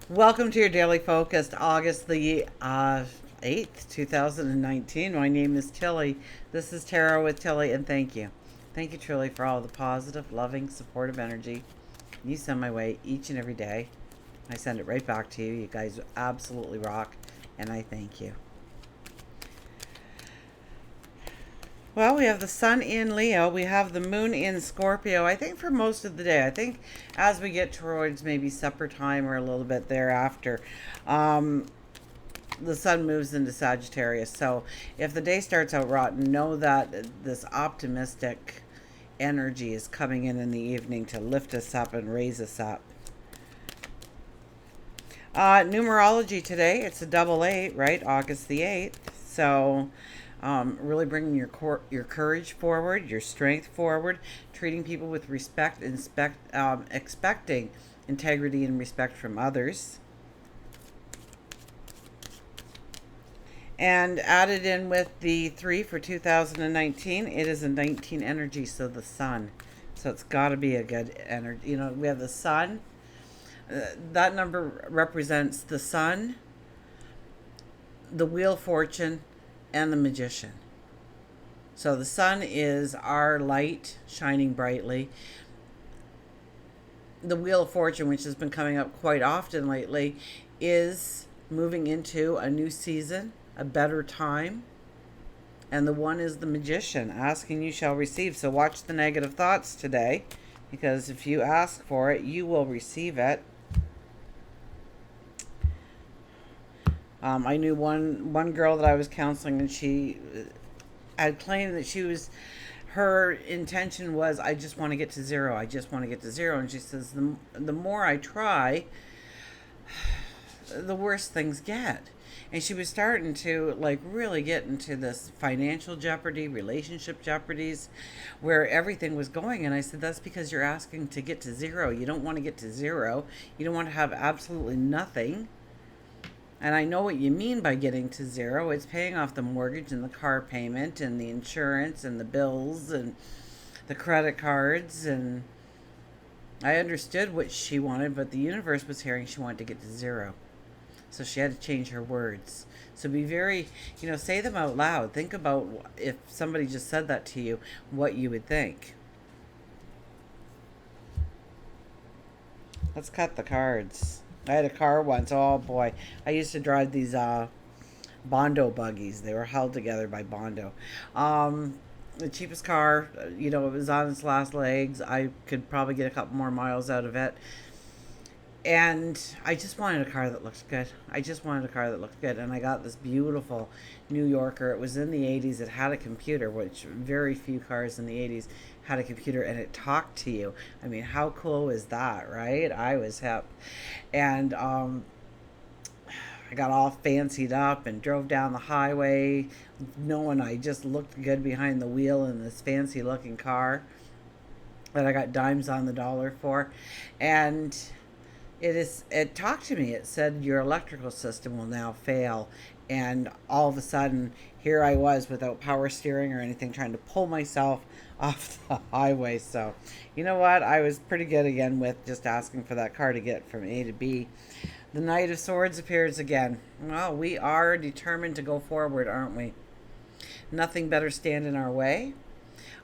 Welcome to your daily focus, August the 8th, 2019. My name is Tilly. This is Tarot with Tilly, and thank you. Thank you, truly, for all the positive, loving, supportive energy you send my way each and every day. I send it right back to you. You guys absolutely rock, and I thank you. Well, we have the sun in Leo. We have the moon in Scorpio, I think, for most of the day. I think as we get towards maybe supper time or a little bit thereafter, um, the sun moves into Sagittarius. So if the day starts out rotten, know that this optimistic energy is coming in the evening to lift us up and raise us up. Numerology today, it's a double eight, right? August the 8th. So really bringing your courage forward, your strength forward, treating people with respect, expecting integrity and respect from others. And added in with the 3 for 2019, it is a 19 energy, so the sun. So it's got to be a good energy. You know, we have the sun. That number represents the sun, the wheel of fortune, and the magician. So the sun is our light shining brightly. The wheel of fortune, which has been coming up quite often lately, is moving into a new season, a better time. And the one is the magician. Asking you shall receive. So watch the negative thoughts today, because if you ask for it, you will receive it. I knew one girl that I was counseling, and she had claimed that her intention was, I just want to get to zero. I just want to get to zero. And she says, the more I try, the worse things get. And she was starting to like really get into this financial jeopardy, relationship jeopardies, where everything was going. And I said, that's because you're asking to get to zero. You don't want to get to zero. You don't want to have absolutely nothing. And I know what you mean by getting to zero. It's paying off the mortgage and the car payment and the insurance and the bills and the credit cards. And I understood what she wanted, but the universe was hearing she wanted to get to zero. So she had to change her words. So be very, say them out loud. Think about if somebody just said that to you, what you would think. Let's cut the cards. I had a car once. Oh boy. I used to drive these Bondo buggies. They were held together by Bondo. The cheapest car, it was on its last legs. I could probably get a couple more miles out of it. And I just wanted a car that looked good. And I got this beautiful New Yorker. It was in the 80s. It had a computer, which very few cars in the 80s had a computer, and it talked to you. I mean, how cool is that, right? I was hip. And I got all fancied up and drove down the highway knowing I just looked good behind the wheel in this fancy looking car that I got dimes on the dollar for. And it talked to me. It said your electrical system will now fail. And all of a sudden, here I was without power steering or anything, trying to pull myself off the highway. So you know what, I was pretty good again with just asking for that car to get from A to B. The Knight of Swords appears again. Well, we are determined to go forward, aren't we? Nothing better stand in our way.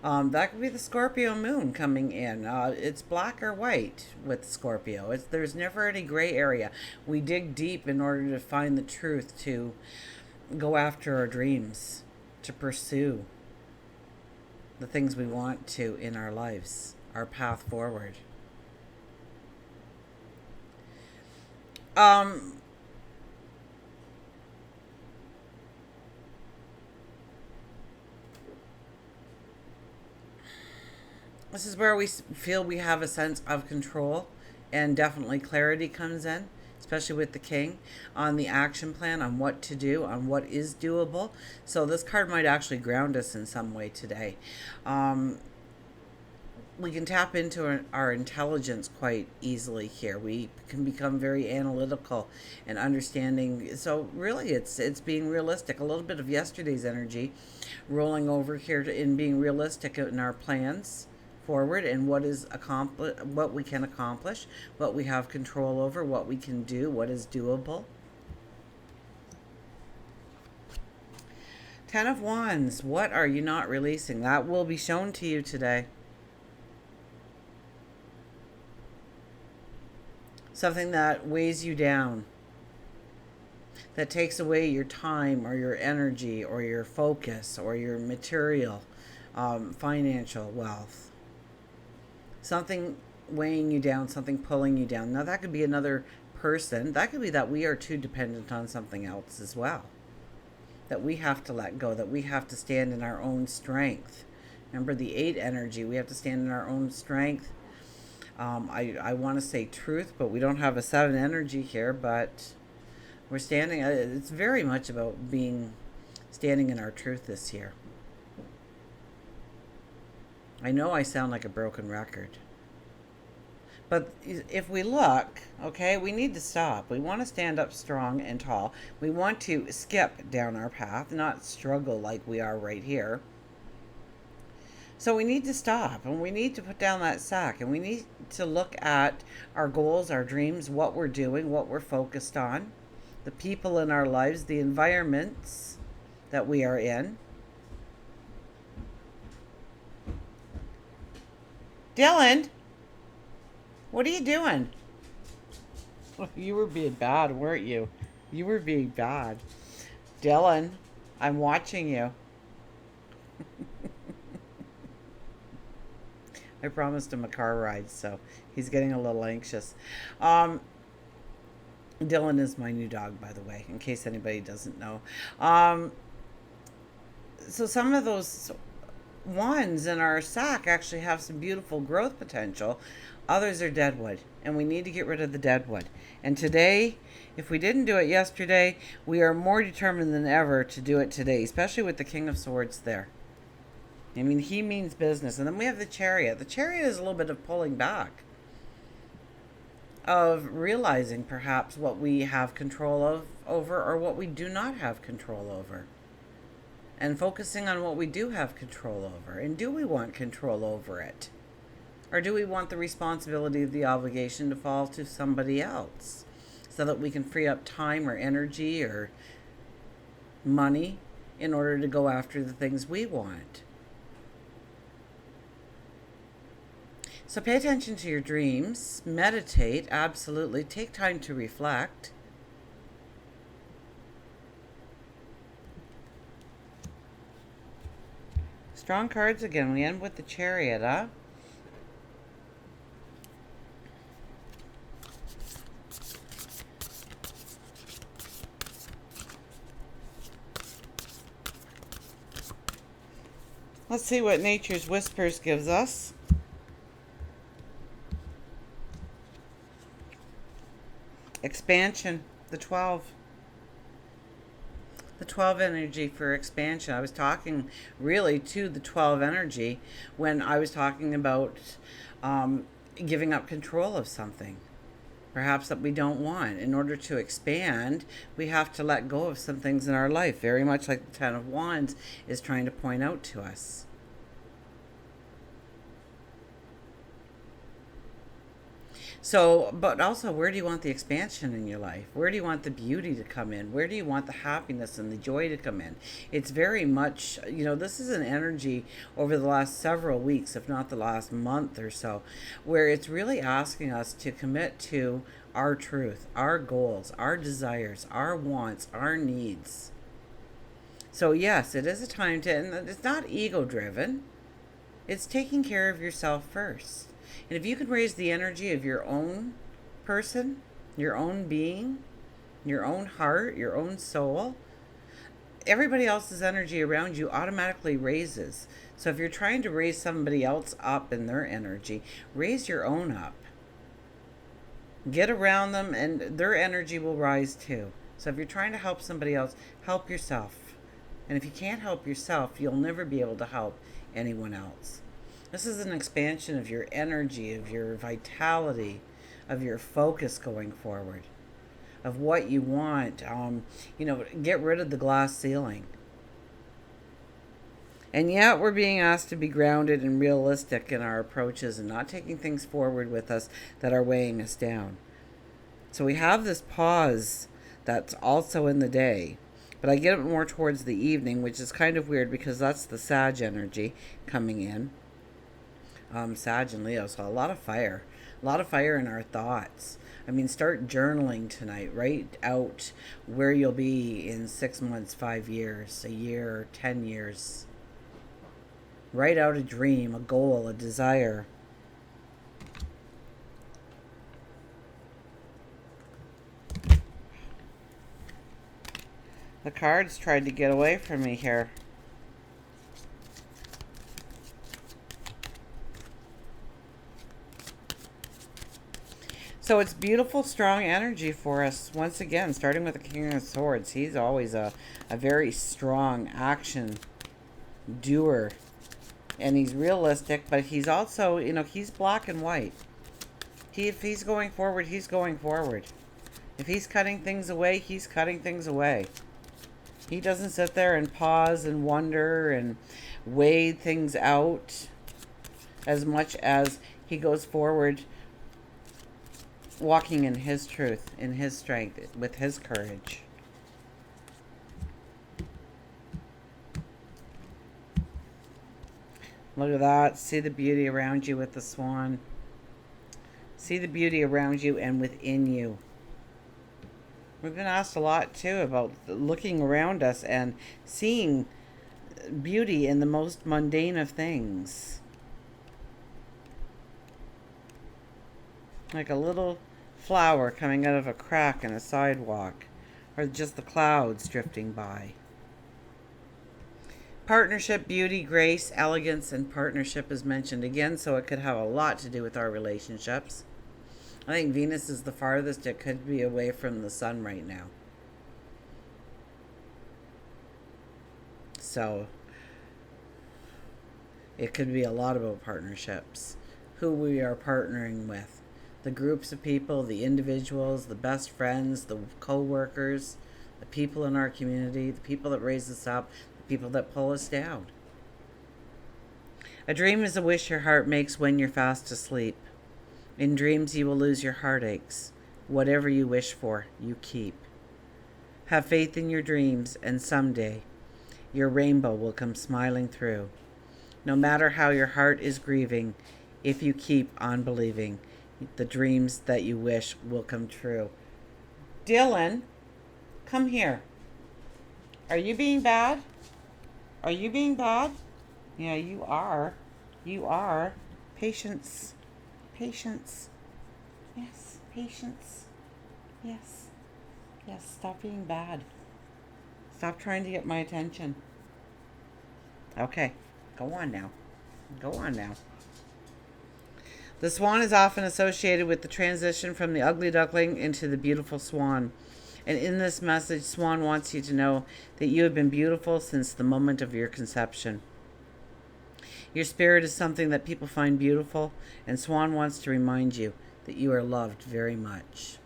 That could be the Scorpio moon coming in. It's black or white with Scorpio. There's never any gray area. We dig deep in order to find the truth, to go after our dreams, to pursue the things we want to in our lives, our path forward. Um, this is where we feel we have a sense of control, and definitely clarity comes in, especially with the king, on the action plan, on what to do, on what is doable. So this card might actually ground us in some way today. We can tap into our intelligence quite easily here. We can become very analytical and understanding. So really, it's being realistic. A little bit of yesterday's energy rolling over here in being realistic in our plans forward and what we can accomplish, what we have control over, what we can do, what is doable. Ten of Wands, what are you not releasing? That will be shown to you today. Something that weighs you down, that takes away your time or your energy or your focus or your material, financial wealth. Something weighing you down, something pulling you down. Now, that could be another person. That could be that we are too dependent on something else as well. That we have to let go, that we have to stand in our own strength. Remember the 8 energy, we have to stand in our own strength. I want to say truth, but we don't have a 7 energy here, but we're standing, it's very much about standing in our truth this year. I know I sound like a broken record. But if we look, okay, we need to stop. We want to stand up strong and tall. We want to skip down our path, not struggle like we are right here. So we need to stop and we need to put down that sack and we need to look at our goals, our dreams, what we're doing, what we're focused on, the people in our lives, the environments that we are in. Dylan, what are you doing? You were being bad, weren't you? You were being bad. Dylan, I'm watching you. I promised him a car ride, so he's getting a little anxious. Dylan is my new dog, by the way, in case anybody doesn't know. So some of those wands in our sack actually have some beautiful growth potential. Others are deadwood, and we need to get rid of the deadwood. And today, if we didn't do it yesterday, we are more determined than ever to do it today, especially with the King of Swords there. I mean, he means business. And then we have the Chariot. The Chariot is a little bit of pulling back, of realizing perhaps what we have control over or what we do not have control over. And focusing on what we do have control over. And do we want control over it? Or do we want the responsibility of the obligation to fall to somebody else so that we can free up time or energy or money in order to go after the things we want? So pay attention to your dreams, meditate, absolutely. Take time to reflect. Strong cards again. We end with the Chariot, huh? Let's see what Nature's Whispers gives us. Expansion, the 12. The 12 energy for expansion. I was talking really to the 12 energy when I was talking about giving up control of something, perhaps that we don't want. In order to expand, we have to let go of some things in our life, very much like the 10 of Wands is trying to point out to us. So, but also, where do you want the expansion in your life? Where do you want the beauty to come in? Where do you want the happiness and the joy to come in? It's very much, this is an energy over the last several weeks, if not the last month or so, where it's really asking us to commit to our truth, our goals, our desires, our wants, our needs. So yes, it is a time to, and it's not ego driven. It's taking care of yourself first. And if you can raise the energy of your own person, your own being, your own heart, your own soul, everybody else's energy around you automatically raises. So if you're trying to raise somebody else up in their energy, raise your own up. Get around them and their energy will rise too. So if you're trying to help somebody else, help yourself. And if you can't help yourself, you'll never be able to help anyone else. This is an expansion of your energy, of your vitality, of your focus going forward, of what you want. Get rid of the glass ceiling. And yet we're being asked to be grounded and realistic in our approaches and not taking things forward with us that are weighing us down. So we have this pause that's also in the day, but I get it more towards the evening, which is kind of weird because that's the Sag energy coming in. Sag and Leo, so a lot of fire. A lot of fire in our thoughts. I mean, start journaling tonight. Write out where you'll be in 6 months, 5 years, a year, 10 years. Write out a dream, a goal, a desire. The cards tried to get away from me here. So it's beautiful, strong energy for us. Once again, starting with the King of Swords. He's always a very strong action doer. And he's realistic, but he's also, he's black and white. If he's going forward, he's going forward. If he's cutting things away, he's cutting things away. He doesn't sit there and pause and wonder and weigh things out as much as he goes forward, walking in his truth, in his strength, with his courage. Look at that. See the beauty around you with the swan. See the beauty around you and within you. We've been asked a lot, too, about looking around us and seeing beauty in the most mundane of things. Like a little flower coming out of a crack in a sidewalk, or just the clouds drifting by. Partnership, beauty, grace, elegance, and partnership is mentioned again, so it could have a lot to do with our relationships. I think Venus is the farthest it could be away from the sun right now. So it could be a lot about partnerships. Who we are partnering with. The groups of people, the individuals, the best friends, the co-workers, the people in our community, the people that raise us up, the people that pull us down. A dream is a wish your heart makes when you're fast asleep. In dreams you will lose your heartaches. Whatever you wish for, you keep. Have faith in your dreams, and someday your rainbow will come smiling through. No matter how your heart is grieving, if you keep on believing, the dreams that you wish will come true. Dylan, come here. Are you being bad? Are you being bad? Yeah, you are. You are. Patience. Patience. Yes, patience. Yes. Yes, stop being bad. Stop trying to get my attention. Okay, go on now. Go on now. The swan is often associated with the transition from the ugly duckling into the beautiful swan. And in this message, Swan wants you to know that you have been beautiful since the moment of your conception. Your spirit is something that people find beautiful, and Swan wants to remind you that you are loved very much.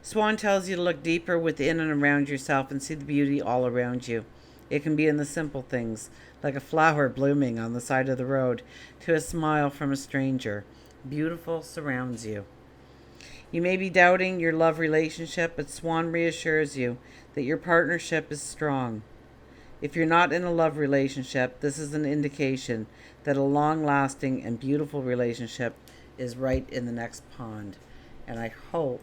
Swan tells you to look deeper within and around yourself and see the beauty all around you. It can be in the simple things, like a flower blooming on the side of the road, to a smile from a stranger. Beautiful surrounds you. You may be doubting your love relationship, but Swan reassures you that your partnership is strong. If you're not in a love relationship, this is an indication that a long-lasting and beautiful relationship is right in the next pond. And I hope